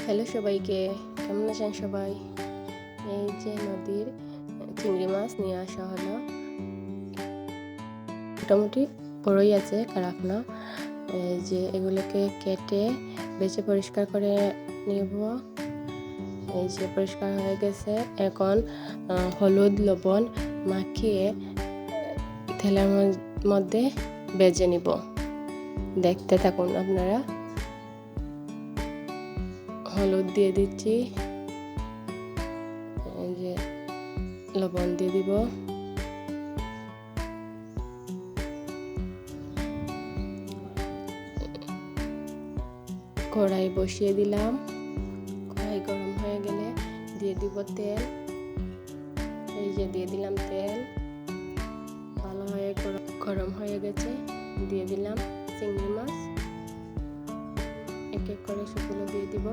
Hello সবাইকে, কেমন আছেন সবাই? এই যে নদীর চিংড়ি মাছ নিয়ে আসা হলো। মোটামুটি বড়ই আছে, খারাপ না। এই যে এগুলোকে কেটে বেছে পরিষ্কার করে নেব। এই যে পরিষ্কার হয়ে গেছে। এখন হলুদ লবণ মাখিয়ে তেলের মধ্যে ভেজে নিব। দেখতে থাকুন আপনারা। হলুদ দিয়ে দিচ্ছি, এই যে লবণ দিয়ে দিব, কড়াই বসিয়ে দিলাম। কড়াই গরম হয়ে গেলে দিয়ে দিব তেল। এই যে দিয়ে দিলাম তেল, ভালো হয়ে গরম হয়ে গেছে। দিয়ে দিলাম চিংড়ি মাছ, এক এক করে সবগুলো দিয়ে দিব।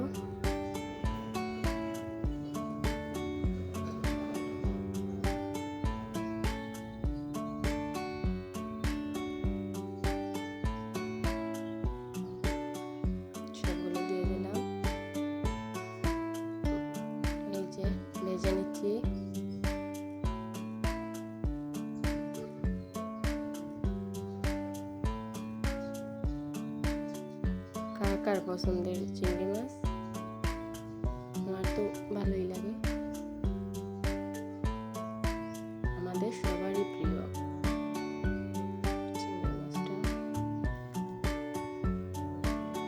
সবগুলো দিয়ে দিলাম, এই যে ভেজে নিচ্ছি। কার কার পছন্দের চিংড়ি মাছ? আমার তো ভালোই লাগে, আমাদের সবারই প্রিয় চিংড়ি মাছটা।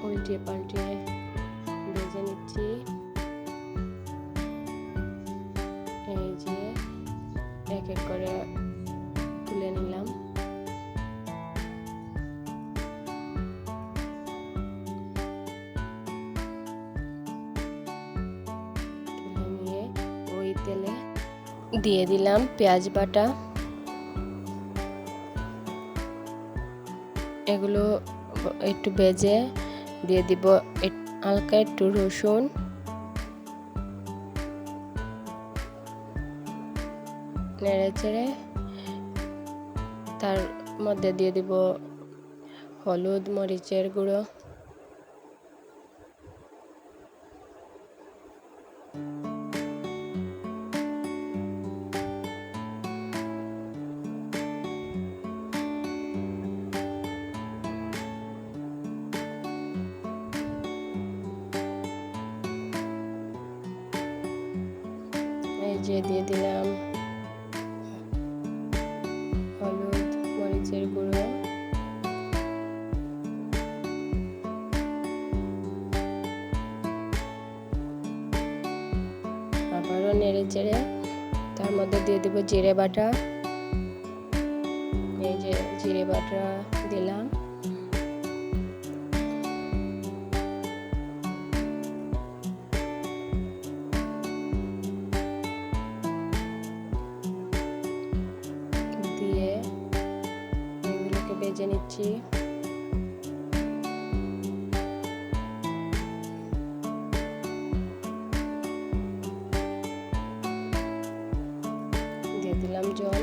উল্টে পাল্টে ভেজে নিচ্ছি। এই যে এক এক করে তুলে নিলাম। তুলে নিয়ে ওই তেলে দিয়ে দিলাম পেঁয়াজ বাটা। এগুলো একটু ভেজে দিয়ে দিব হালকা একটু রসুন, নেড়ে চেড়ে তার মধ্যে দিয়ে দিব হলুদ, মরিচের গুঁড়ো, এই যে দিয়ে দিলাম হলুদ, মরিচের গুঁড়ো, আবারও নেড়ে চেড়ে তার মধ্যে দিয়ে দিব জিরে বাটা। এই যে জিরে বাটা দিলাম, দিয়ে এগুলোকে ভেজে নিচ্ছি। দিয়ে দিলাম জল,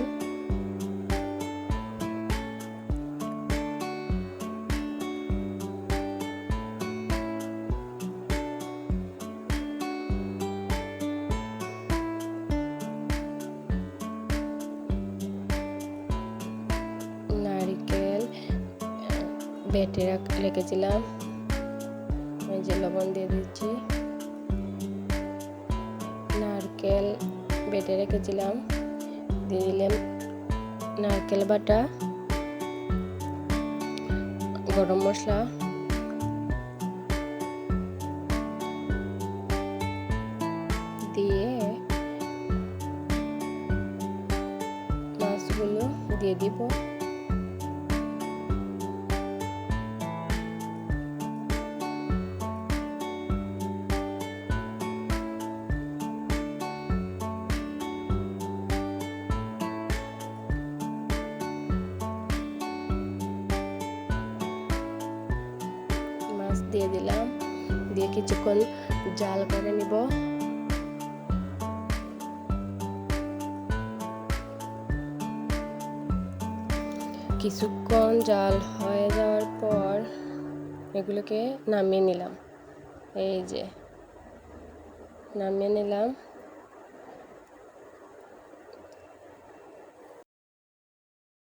নারকেল বেটে রেখেছিলাম, এই যে লবণ দিয়ে দিচ্ছি। নারকেল বেটে রেখেছিলাম, দিয়ে দিলাম নারকেল বাটা, গরম মশলা, দিয়ে মাছগুলো দিয়ে দিব। মাছ দিয়ে দিলাম, দিয়ে কিছুক্ষণ জাল করে নিব। কিছুক্ষণ জাল হয়ে যাওয়ার পর এগুলোকে নামিয়ে নিলাম। এই যে নামিয়ে নিলাম।